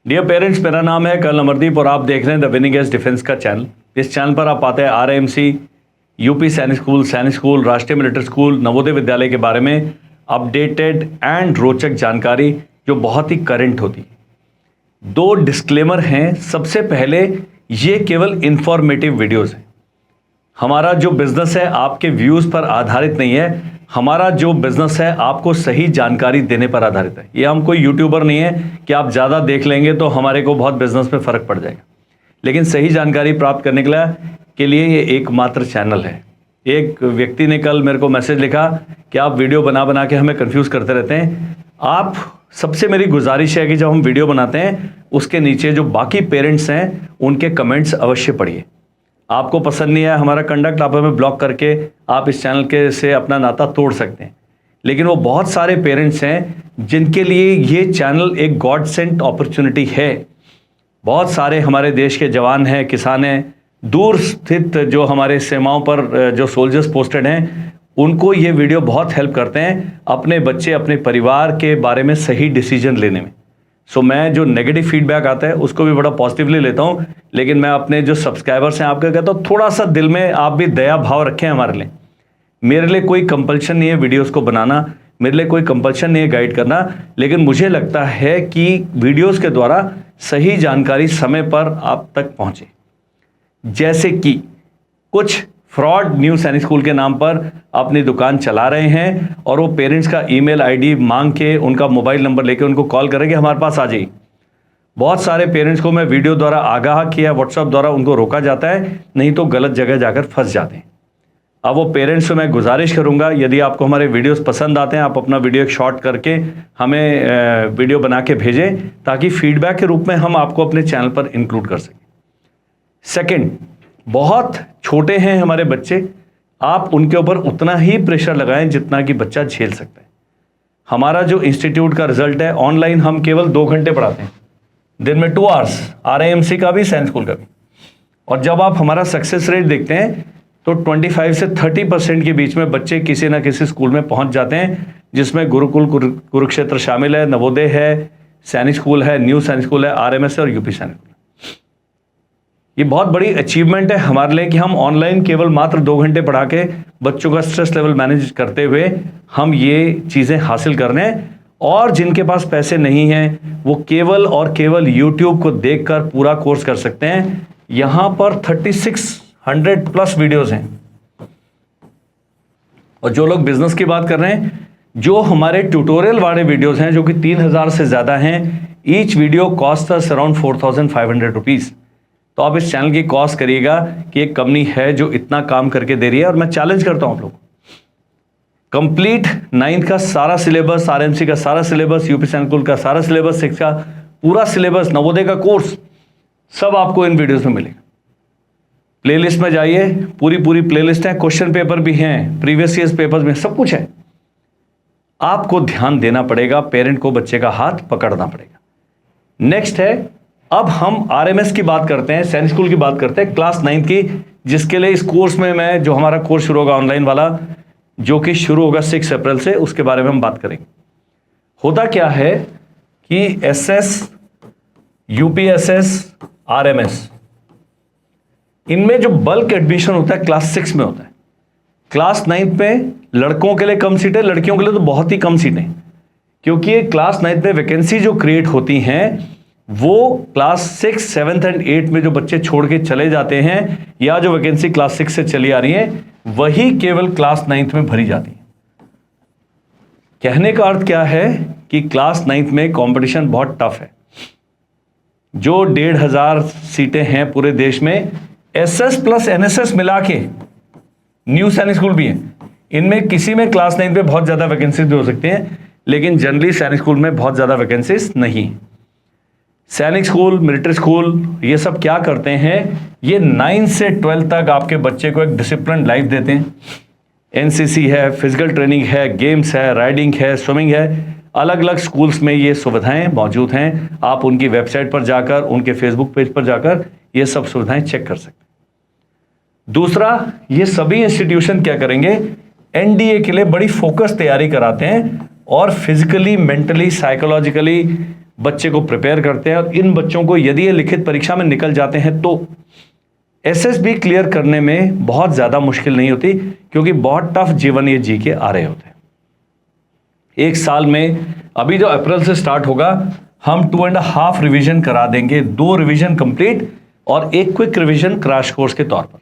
Dear parents, मेरा नाम है कर्नल अमरदीप और आप देख रहे हैं द विनिंग एज डिफेंस का चैनल। इस चैनल पर आप पाते हैं आरएएमसी, यूपी सैनिक स्कूल, राष्ट्रीय मिलिट्री स्कूल, नवोदय विद्यालय के बारे में अपडेटेड एंड रोचक जानकारी जो बहुत ही करंट होती है। 2 डिस्क्लेमर हैं। सबसे पहले, ये केवल इंफॉर्मेटिव वीडियोस हैं। हमारा जो बिजनेस है आपके व्यूज पर आधारित नहीं है। हमारा जो बिजनेस है आपको सही जानकारी देने पर आधारित है। ये हम कोई यूट्यूबर नहीं है कि आप ज़्यादा देख लेंगे तो हमारे को बहुत बिजनेस में फ़र्क पड़ जाएगा। लेकिन सही जानकारी प्राप्त करने के लिए ये एकमात्र चैनल है। एक व्यक्ति ने कल मेरे को मैसेज लिखा कि आप वीडियो बना बना के हमें कंफ्यूज करते रहते हैं। आप सबसे मेरी गुजारिश है कि जब हम वीडियो बनाते हैं उसके नीचे जो बाकी पेरेंट्स हैं उनके कमेंट्स अवश्य पढ़िए। आपको पसंद नहीं है हमारा कंडक्ट, आप हमें ब्लॉक करके आप इस चैनल के से अपना नाता तोड़ सकते हैं। लेकिन वो बहुत सारे पेरेंट्स हैं जिनके लिए ये चैनल एक गॉड सेंट अपॉर्चुनिटी है। बहुत सारे हमारे देश के जवान हैं, किसान हैं, दूर स्थित जो हमारे सीमाओं पर जो सोल्जर्स पोस्टेड हैं, उनको ये वीडियो बहुत हेल्प करते हैं अपने बच्चे, अपने परिवार के बारे में सही डिसीजन लेने में। सो मैं जो नेगेटिव फीडबैक आता है उसको भी बड़ा पॉजिटिवली लेता हूं। लेकिन मैं अपने जो सब्सक्राइबर्स हैं आपका कहता हूं थोड़ा सा दिल में आप भी दया भाव रखें हमारे लिए। मेरे लिए कोई कंपल्शन नहीं है वीडियोस को बनाना, मेरे लिए कोई कंपल्शन नहीं है गाइड करना। लेकिन मुझे लगता है कि वीडियोस के द्वारा सही जानकारी समय पर आप तक पहुंचे। जैसे कि कुछ फ्रॉड न्यू सैनिक स्कूल के नाम पर अपनी दुकान चला रहे हैं और वो पेरेंट्स का ईमेल आईडी मांग के, उनका मोबाइल नंबर लेके उनको कॉल करेंगे हमारे पास आ जाइए। बहुत सारे पेरेंट्स को मैं वीडियो द्वारा आगाह किया, व्हाट्सएप द्वारा उनको रोका जाता है, नहीं तो गलत जगह जाकर फंस जाते हैं। अब वो पेरेंट्स से मैं गुजारिश करूंगा, यदि आपको हमारे वीडियोस पसंद आते हैं आप अपना वीडियो एक शॉर्ट करके हमें वीडियो बना के भेजें ताकि फीडबैक के रूप में हम आपको अपने चैनल पर इंक्लूड कर सकें। सेकेंड, बहुत छोटे हैं हमारे बच्चे, आप उनके ऊपर उतना ही प्रेशर लगाएं जितना कि बच्चा झेल सकता है। हमारा जो इंस्टीट्यूट का रिजल्ट है, ऑनलाइन हम केवल 2 घंटे पढ़ाते हैं, दिन में 2 आवर्स, आरएएमसी का भी, सैनिक स्कूल का भी। और जब आप हमारा सक्सेस रेट देखते हैं तो 25 से 30% के बीच में बच्चे किसी ना किसी स्कूल में पहुंच जाते हैं, जिसमें गुरुकुल कुरुक्षेत्र शामिल है, नवोदय है, सैनिक स्कूल है, न्यू सैनिक स्कूल है, आरएमएस है और यूपी सैनिक स्कूल। ये बहुत बड़ी अचीवमेंट है हमारे लिए कि हम ऑनलाइन केवल मात्र 2 घंटे पढ़ा के बच्चों का स्ट्रेस लेवल मैनेज करते हुए हम ये चीज़ें हासिल कर रहे हैं। और जिनके पास पैसे नहीं हैं वो केवल और केवल YouTube को देखकर पूरा कोर्स कर सकते हैं। यहाँ पर 3600 प्लस वीडियोस हैं। और जो लोग बिजनेस की बात कर रहे हैं, जो हमारे ट्यूटोरियल वाले वीडियोस हैं जो कि 3000 से ज़्यादा हैं, each video cost us around 4500 rupees. तो आप इस चैनल की कॉस्ट करिएगा कि एक कंपनी है जो इतना काम करके दे रही है। और मैं चैलेंज करता हूं आप लोग, कंप्लीट 9th का सारा सिलेबस, आरएमसी का सारा सिलेबस, यूपी सैनिक स्कूल का सारा सिलेबस, 6 का पूरा सिलेबस, नवोदय का कोर्स, सब आपको इन वीडियोस में मिलेगा। प्लेलिस्ट में जाइए, पूरी प्लेलिस्ट है, क्वेश्चन पेपर भी हैं, प्रीवियस ईयर्स पेपर्स में सब कुछ है। आपको ध्यान देना पड़ेगा, पेरेंट को बच्चे का हाथ पकड़ना पड़ेगा। नेक्स्ट है, अब हम आरएमएस की बात करते हैं, सैनिक स्कूल की बात करते हैं, क्लास 9th की, जिसके लिए इस कोर्स में मैं जो हमारा कोर्स शुरू होगा ऑनलाइन वाला, जो कि शुरू होगा 6 अप्रैल से, उसके बारे में हम बात करेंगे। होता क्या है कि एसएस, यूपीएसएस, आरएमएस, इनमें जो बल्क एडमिशन होता है क्लास 6 में होता है। क्लास 9th में लड़कों के लिए कम सीटें, लड़कियों के लिए तो बहुत ही कम सीटें, क्योंकि क्लास 9th में वैकेंसी जो क्रिएट होती हैं वो क्लास 6, 7th एंड 8 में जो बच्चे छोड़ के चले जाते हैं, या जो वैकेंसी क्लास 6 से चली आ रही है, वही केवल क्लास 9th में भरी जाती है। कहने का अर्थ क्या है कि क्लास 9th में कंपटीशन बहुत टफ है। जो 1500 सीटें हैं पूरे देश में, एसएस प्लस एनएसएस मिला के, न्यू सैनिक स्कूल भी हैं, इनमें किसी में क्लास 9th में बहुत ज़्यादा वैकेंसीज भी हो सकती हैं, लेकिन जनरली सैनिक स्कूल में बहुत ज़्यादा वैकेंसीज नहीं। सैनिक स्कूल, मिलिट्री स्कूल, ये सब क्या करते हैं, ये 9 से 12 तक आपके बच्चे को एक डिसिप्लिन लाइफ देते हैं। एनसीसी है, फिजिकल ट्रेनिंग है, गेम्स है, राइडिंग है, स्विमिंग है, अलग अलग स्कूल्स में ये सुविधाएं मौजूद हैं। आप उनकी वेबसाइट पर जाकर, उनके फेसबुक पेज पर जाकर ये सब सुविधाएं चेक कर सकते हैं। दूसरा, ये सभी इंस्टीट्यूशन क्या करेंगे, एनडीए के लिए बड़ी फोकस तैयारी कराते हैं और फिजिकली, मेंटली, साइकोलॉजिकली बच्चे को प्रिपेयर करते हैं, और इन बच्चों को यदि ये लिखित परीक्षा में निकल जाते हैं तो एसएसबी क्लियर करने में बहुत ज़्यादा मुश्किल नहीं होती, क्योंकि बहुत टफ जीवन ये जी के आ रहे होते हैं। एक साल में अभी जो अप्रैल से स्टार्ट होगा, हम 2.5 रिवीजन करा देंगे, 2 रिवीजन कंप्लीट और एक क्विक रिवीजन क्रैश कोर्स के तौर पर।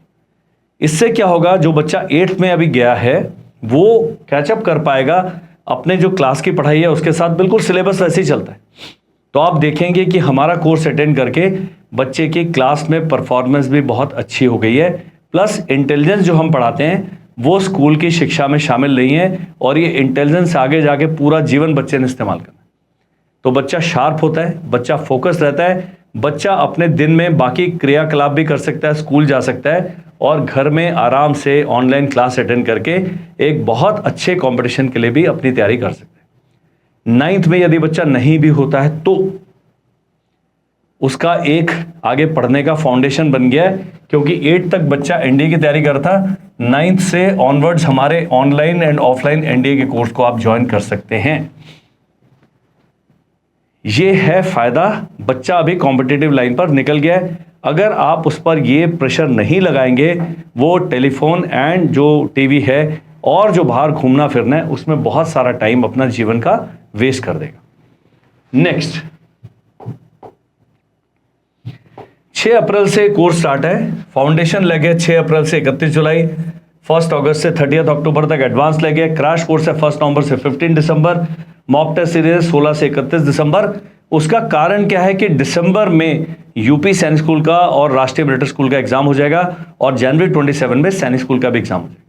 इससे क्या होगा, जो बच्चा 8th में अभी गया है वो कैचअप कर पाएगा, अपने जो क्लास की पढ़ाई है उसके साथ बिल्कुल सिलेबस वैसे ही चलता है। तो आप देखेंगे कि हमारा कोर्स अटेंड करके बच्चे की क्लास में परफॉर्मेंस भी बहुत अच्छी हो गई है, प्लस इंटेलिजेंस जो हम पढ़ाते हैं वो स्कूल की शिक्षा में शामिल नहीं है, और ये इंटेलिजेंस आगे जाके पूरा जीवन बच्चे ने इस्तेमाल करना है। तो बच्चा शार्प होता है, बच्चा फोकस रहता है, बच्चा अपने दिन में बाकी क्रियाकलाप भी कर सकता है, स्कूल जा सकता है और घर में आराम से ऑनलाइन क्लास अटेंड करके एक बहुत अच्छे कंपटीशन के लिए भी अपनी तैयारी कर सकता है। 9th में यदि बच्चा नहीं भी होता है तो उसका एक आगे पढ़ने का फाउंडेशन बन गया है, क्योंकि 8 तक बच्चा एनडीए की तैयारी करता, 9th से ऑनवर्ड्स हमारे ऑनलाइन एंड ऑफलाइन एनडीए के कोर्स को आप ज्वाइन कर सकते हैं। ये है फायदा, बच्चा अभी कॉम्पिटिटिव लाइन पर निकल गया है। अगर आप उस पर ये प्रेशर नहीं लगाएंगे, वो टेलीफोन एंड जो टीवी है और जो बाहर घूमना फिरना है उसमें बहुत सारा टाइम अपना जीवन का वेस्ट कर देगा। नेक्स्ट, 6 अप्रैल से कोर्स स्टार्ट है। फाउंडेशन लगे 6 अप्रैल से 31 जुलाई, 1 अगस्त से 30 अक्टूबर तक एडवांस लगे। क्रैश कोर्स है 1 नवंबर से 15 दिसंबर। मॉक टेस्ट सीरीज 16 से 31 दिसंबर। उसका कारण क्या है कि दिसंबर में यूपी सैनिक स्कूल का और राष्ट्रीय मिलिट्री स्कूल का एग्जाम हो जाएगा, और जनवरी 27 में सैनिक स्कूल का भी एग्जाम हो जाएगा।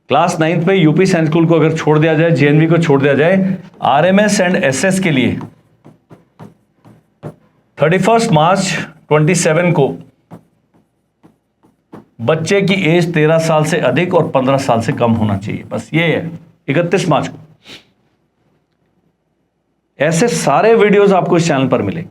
क्लास 9th में यूपी सैनिक स्कूल को अगर छोड़ दिया जाए, जेएनवी को छोड़ दिया जाए, आरएमएस एंड एसएस के लिए 31 मार्च 27 को बच्चे की एज 13 साल से अधिक और 15 साल से कम होना चाहिए, बस ये है। 31 मार्च को ऐसे सारे वीडियोस आपको इस चैनल पर मिलेंगे।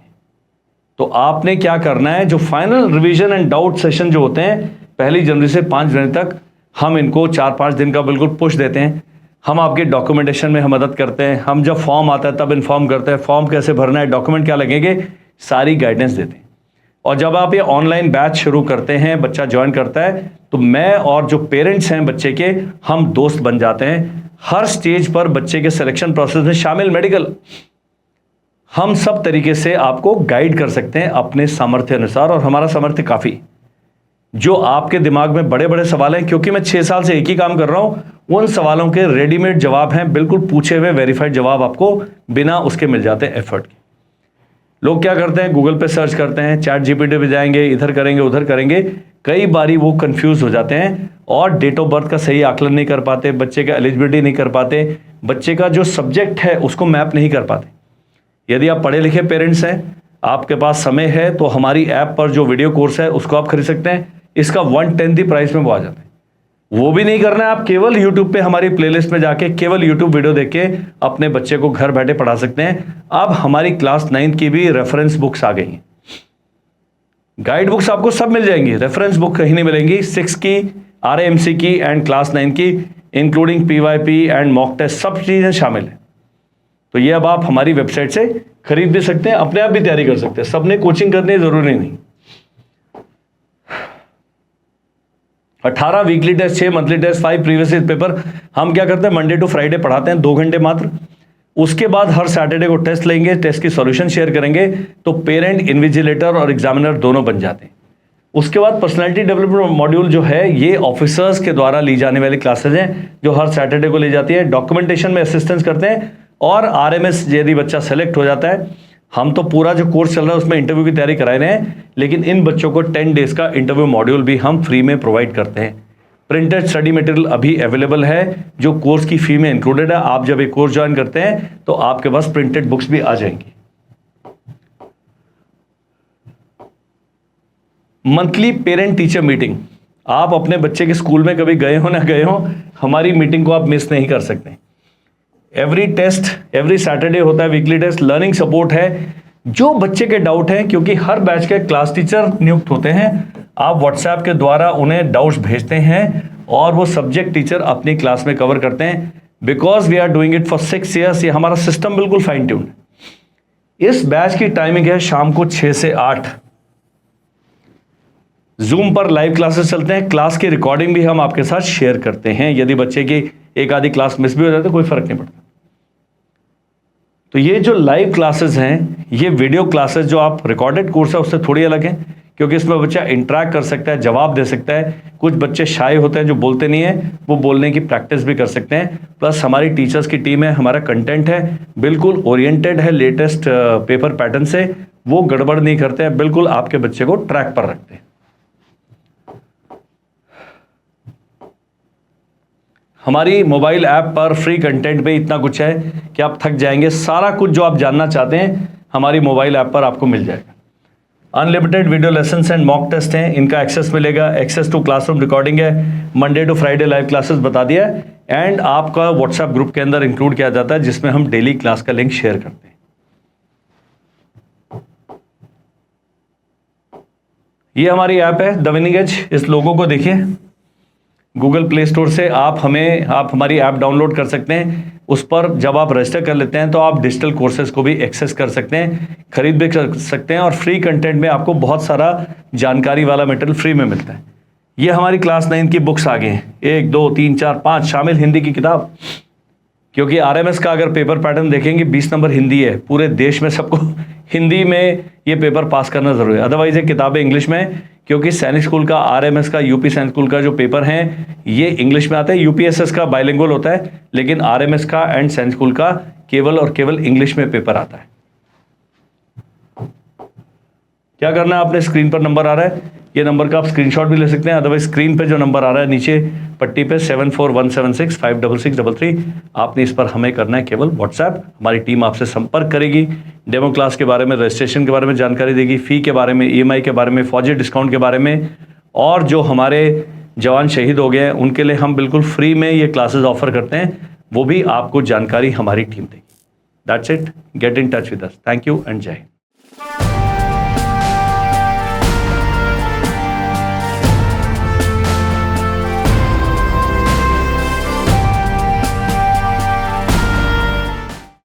तो आपने क्या करना है, जो final revision and doubt session जो होते हैं 1 जनवरी से 5 जनवरी तक, हम इनको 4-5 दिन का बिल्कुल पुश देते हैं। हम आपके डॉक्यूमेंटेशन में हम मदद करते हैं, हम जब फॉर्म आता है तब इन्फॉर्म करते हैं, फॉर्म कैसे भरना है, डॉक्यूमेंट क्या लगेंगे, सारी गाइडेंस देते हैं। और जब आप ये ऑनलाइन बैच शुरू करते हैं, बच्चा ज्वाइन करता है, तो मैं और जो पेरेंट्स हैं बच्चे के, हम दोस्त बन जाते हैं। हर स्टेज पर बच्चे के सिलेक्शन प्रोसेस में शामिल मेडिकल, हम सब तरीके से आपको गाइड कर सकते हैं अपने सामर्थ्य अनुसार, और हमारा सामर्थ्य काफ़ी। जो आपके दिमाग में बड़े बड़े सवाल हैं, क्योंकि मैं 6 साल से एक ही काम कर रहा हूं, उन सवालों के रेडीमेड जवाब हैं, बिल्कुल पूछे हुए वेरीफाइड जवाब आपको बिना उसके मिल जाते हैं एफर्ट के। लोग क्या करते हैं, गूगल पे सर्च करते हैं, चैट जीपीटी पे जाएंगे, इधर करेंगे उधर करेंगे, कई बारी वो कंफ्यूज हो जाते हैं और डेट ऑफ बर्थ का सही आकलन नहीं कर पाते, बच्चे का एलिजिबिलिटी नहीं कर पाते, बच्चे का जो सब्जेक्ट है उसको मैप नहीं कर पाते। यदि आप पढ़े लिखे पेरेंट्स हैं, आपके पास समय है, तो हमारी ऐप पर जो वीडियो कोर्स है उसको आप खरीद सकते हैं। इसका 1/10 प्राइस में वो आ जाता है। वो भी नहीं करना है, आप केवल यूट्यूब पे हमारी प्लेलिस्ट में जाके केवल यूट्यूब वीडियो देख के अपने बच्चे को घर बैठे पढ़ा सकते हैं। अब हमारी क्लास 9 की भी रेफरेंस बुक्स आ गई हैं, गाइड बुक्स आपको सब मिल जाएंगी, रेफरेंस बुक कहीं नहीं मिलेंगी। 6 की, RAMC की एंड क्लास 9 की, including PYP and mock test, सब चीजें शामिल है। तो ये अब आप हमारी वेबसाइट से खरीद भी सकते हैं, अपने आप भी तैयारी कर सकते हैं, सबने कोचिंग करनी जरूरी नहीं। 18 weekly test, 6 monthly test, 5 previous paper. हम क्या करते हैं, मंडे टू फ्राइडे पढ़ाते हैं 2 घंटे मात्र। उसके बाद हर सैटरडे को टेस्ट लेंगे, टेस्ट की सॉल्यूशन शेयर करेंगे, तो पेरेंट, इन्विजिलेटर और एग्जामिनर दोनों बन जाते हैं। उसके बाद पर्सनालिटी डेवलपमेंट मॉड्यूल जो है, ये ऑफिसर्स के द्वारा ली जाने वाली क्लासेज हैं, जो हर सैटरडे को ली जाती है। डॉक्यूमेंटेशन में असिस्टेंस करते हैं, और RMS यदि बच्चा सेलेक्ट हो जाता है, हम तो पूरा जो कोर्स चल रहा है उसमें इंटरव्यू की तैयारी करा रहे हैं, लेकिन इन बच्चों को 10 डेज का इंटरव्यू मॉड्यूल भी हम फ्री में प्रोवाइड करते हैं। प्रिंटेड स्टडी मटेरियल अभी अवेलेबल है, जो कोर्स की फी में इंक्लूडेड है। आप जब एक कोर्स ज्वाइन करते हैं तो आपके पास प्रिंटेड बुक्स भी आ जाएंगी। मंथली पेरेंट टीचर मीटिंग, आप अपने बच्चे के स्कूल में कभी गए हो ना गए हो, हमारी मीटिंग को आप मिस नहीं कर सकते। एवरी टेस्ट, एवरी सैटरडे होता है वीकली टेस्ट। लर्निंग सपोर्ट है, जो बच्चे के डाउट हैं, क्योंकि हर बैच के क्लास टीचर नियुक्त होते हैं, आप व्हाट्सएप के द्वारा उन्हें डाउट्स भेजते हैं और वो सब्जेक्ट टीचर अपनी क्लास में कवर करते हैं। Because we are doing it for 6 years, ये हमारा सिस्टम बिल्कुल फाइन ट्यून्ड है। इस बैच की टाइमिंग है शाम को 6 से 8। जूम पर लाइव क्लासेस चलते हैं, क्लास की रिकॉर्डिंग भी हम आपके साथ शेयर करते हैं। यदि बच्चे की एक आधी क्लास मिस भी हो जाए तो कोई फर्क नहीं पड़ता। तो ये जो लाइव क्लासेस हैं, ये वीडियो क्लासेस जो आप रिकॉर्डेड कोर्स है उससे थोड़ी अलग है, क्योंकि इसमें बच्चा इंटरेक्ट कर सकता है, जवाब दे सकता है। कुछ बच्चे शाय होते हैं जो बोलते नहीं है, वो बोलने की प्रैक्टिस भी कर सकते हैं। प्लस हमारी टीचर्स की टीम है, हमारा कंटेंट है बिल्कुल ओरिएंटेड है लेटेस्ट पेपर पैटर्न से, वो गड़बड़ नहीं करते हैं, बिल्कुल आपके बच्चे को ट्रैक पर रखते हैं। हमारी मोबाइल ऐप पर फ्री कंटेंट में इतना कुछ है कि आप थक जाएंगे। सारा कुछ जो आप जानना चाहते हैं हमारी मोबाइल ऐप पर आपको मिल जाएगा। Unlimited video lessons and mock test हैं, इनका एक्सेस मिलेगा। एक्सेस टू क्लासरूम रिकॉर्डिंग है, Monday to Friday live classes बता दिया है, एंड आपका व्हाट्सएप ग्रुप के अंदर इंक्लूड किया जाता है जिसमें हम डेली क्लास का लिंक शेयर करते हैं। ये हमारी ऐप है द विनिंग एज। इस लोगों को देखिए, गूगल प्ले स्टोर से आप हमारी ऐप डाउनलोड कर सकते हैं। उस पर जब आप रजिस्टर कर लेते हैं तो आप डिजिटल कोर्सेज को भी एक्सेस कर सकते हैं, खरीद भी कर सकते हैं, और फ्री कंटेंट में आपको बहुत सारा जानकारी वाला मटेरियल फ्री में मिलता है। ये हमारी क्लास 9 की बुक्स आ गई हैं, 1 2 3 4 5 शामिल हिंदी की किताब, क्योंकि आरएमएस का अगर पेपर पैटर्न देखेंगे 20 नंबर हिंदी है, पूरे देश में सबको हिंदी में ये पेपर पास करना जरूरी है। अदरवाइज ये किताबें इंग्लिश में, क्योंकि सैनिक स्कूल का, आरएमएस का, यूपी सैनिक स्कूल का जो पेपर हैं ये इंग्लिश में आता है। यूपीएसएस का बाइलिंगुअल होता है, लेकिन आरएमएस का एंड सैनिक स्कूल का केवल और केवल इंग्लिश में पेपर आता है। क्या करना है आपने, स्क्रीन पर नंबर आ रहा है, ये नंबर का आप स्क्रीनशॉट भी ले सकते हैं। अदरवाइज स्क्रीन पे जो नंबर आ रहा है नीचे पट्टी पे 7417656633, आपने इस पर हमें करना है केवल व्हाट्सएप। हमारी टीम आपसे संपर्क करेगी, डेमो क्लास के बारे में, रजिस्ट्रेशन के बारे में जानकारी देगी, फी के बारे में, ईएमआई के बारे में, फौजी डिस्काउंट के बारे में, और जो हमारे जवान शहीद हो गए हैं उनके लिए हम बिल्कुल फ्री में ये क्लासेस ऑफर करते हैं, वो भी आपको जानकारी हमारी टीम देगी। That's it, get in touch with us. Thank you and जय हिंद।